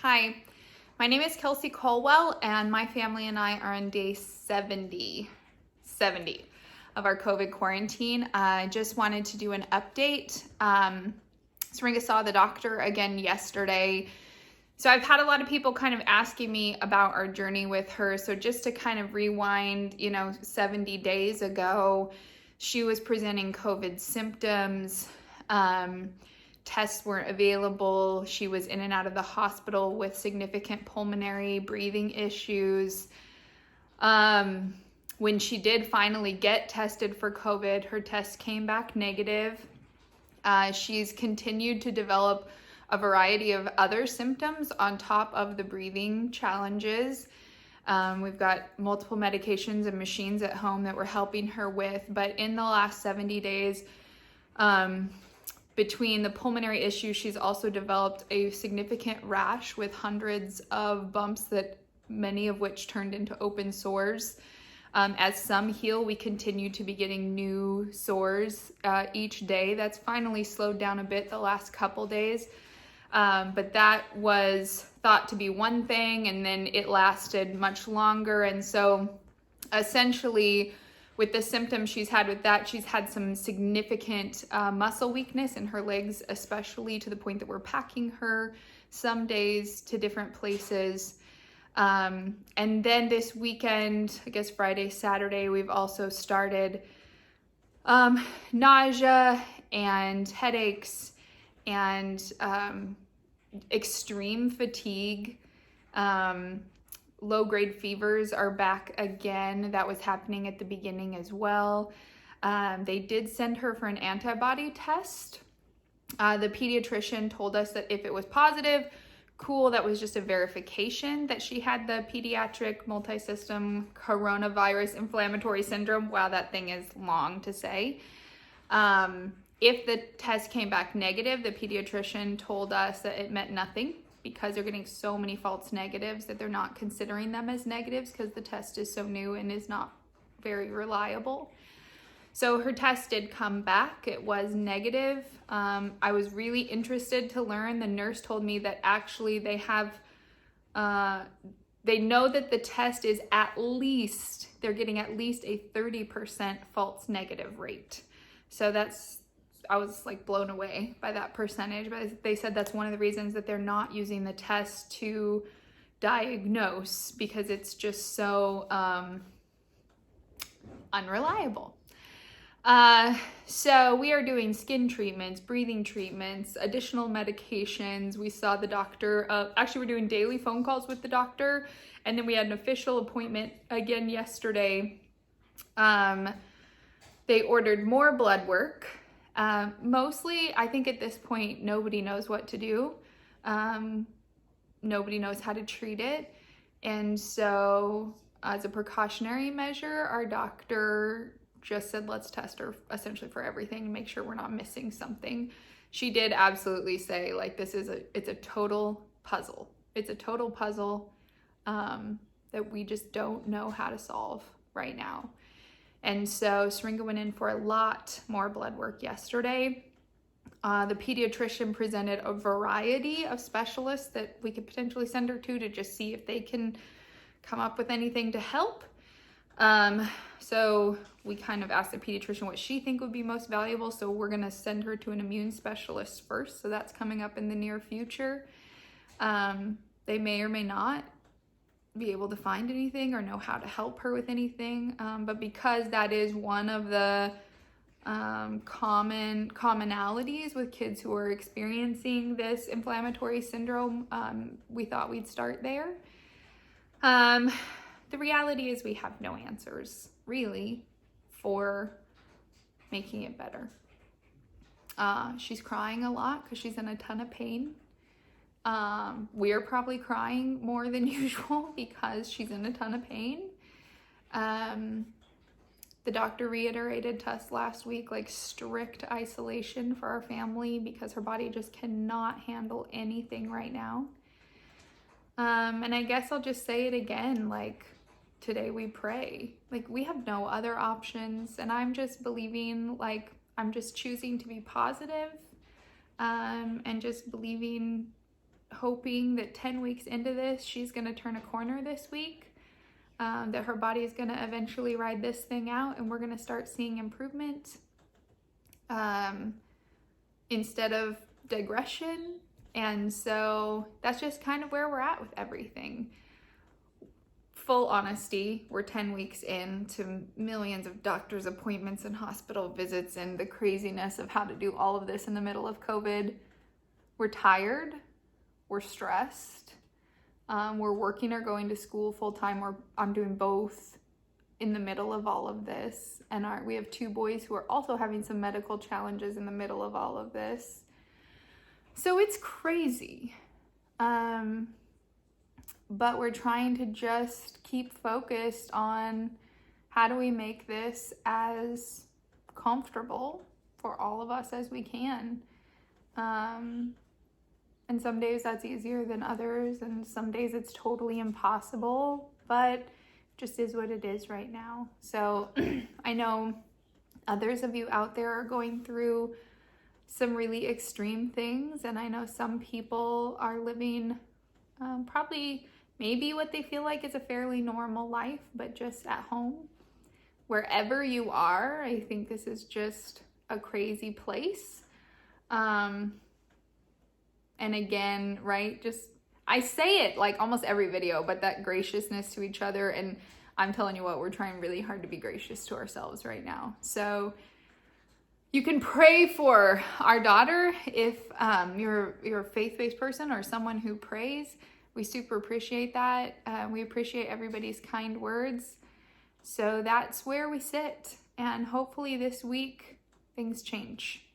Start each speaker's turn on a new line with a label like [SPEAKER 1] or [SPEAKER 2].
[SPEAKER 1] Hi, my name is Kelsey Colwell, and my family and I are on day 70 of our COVID quarantine. I just wanted to do an update. Sringa saw the doctor again yesterday. So I've had a lot of people kind of asking me about our journey with her. So just to kind of rewind, 70 days ago, she was presenting COVID symptoms. Tests weren't available. She was in and out of the hospital with significant pulmonary breathing issues. When she did finally get tested for COVID, her test came back negative. She's continued to develop a variety of other symptoms on top of the breathing challenges. We've got multiple medications and machines at home that we're helping her with, but in the last 70 days, between the pulmonary issues, she's also developed a significant rash with hundreds of bumps that many of which turned into open sores. As some heal, we continue to be getting new sores each day. That's finally slowed down a bit the last couple days. But that was thought to be one thing, and then it lasted much longer. And so essentially, with the symptoms she's had with that, she's had some significant muscle weakness in her legs, especially to the point that we're packing her some days to different places. And then this weekend, I guess Friday, Saturday, we've also started nausea and headaches and extreme fatigue. Low-grade fevers are back again. That was happening at the beginning as well. They did send her for an antibody test. The pediatrician told us that if it was positive, cool, that was just a verification that she had the pediatric multisystem coronavirus inflammatory syndrome. Wow, that thing is long to say. If the test came back negative, the pediatrician told us that it meant nothing, because they're getting so many false negatives that they're not considering them as negatives because the test is so new and is not very reliable. So her test did come back. It was negative. I was really interested to learn. The nurse told me that actually they know that the test is they're getting at least a 30% false negative rate. So I was like blown away by that percentage, but they said that's one of the reasons that they're not using the test to diagnose, because it's just so unreliable. So we are doing skin treatments, breathing treatments, additional medications. We saw the doctor, actually we're doing daily phone calls with the doctor, and then we had an official appointment again yesterday. They ordered more blood work. Mostly, I think at this point, nobody knows what to do. Nobody knows how to treat it. And so as a precautionary measure, our doctor just said, let's test her essentially for everything and make sure we're not missing something. She did absolutely say, like, it's a total puzzle. It's a total puzzle that we just don't know how to solve right now. And so Sringa went in for a lot more blood work yesterday. The pediatrician presented a variety of specialists that we could potentially send her to just see if they can come up with anything to help. So we kind of asked the pediatrician what she think would be most valuable. So we're going to send her to an immune specialist first. So that's coming up in the near future. They may or may not be able to find anything or know how to help her with anything, but because that is one of the commonalities with kids who are experiencing this inflammatory syndrome, we thought we'd start there. The reality is we have no answers really for making it better. She's crying a lot because she's in a ton of pain. We're probably crying more than usual because she's in a ton of pain. The doctor reiterated to us last week, like, strict isolation for our family because her body just cannot handle anything right now. And I guess I'll just say it again, like, today we pray. Like, we have no other options, and I'm just believing, like, I'm just choosing to be positive, and just believing hoping that 10 weeks into this, she's going to turn a corner this week, that her body is going to eventually ride this thing out and we're going to start seeing improvement instead of digression. And so that's just kind of where we're at with everything. Full honesty, we're 10 weeks into millions of doctor's appointments and hospital visits and the craziness of how to do all of this in the middle of COVID. We're tired, we're stressed, we're working or going to school full time, or I'm doing both in the middle of all of this. And we have 2 boys who are also having some medical challenges in the middle of all of this. So it's crazy. But we're trying to just keep focused on how do we make this as comfortable for all of us as we can. And some days that's easier than others, and some days it's totally impossible, but it just is what it is right now. So I know others of you out there are going through some really extreme things, and I know some people are living probably maybe what they feel like is a fairly normal life, but just at home. Wherever you are, I think this is just a crazy place. And again, right, just, I say it like almost every video, but that graciousness to each other, and I'm telling you what, we're trying really hard to be gracious to ourselves right now. So you can pray for our daughter if you're a faith-based person or someone who prays. We super appreciate that. We appreciate everybody's kind words. So that's where we sit. And hopefully this week things change.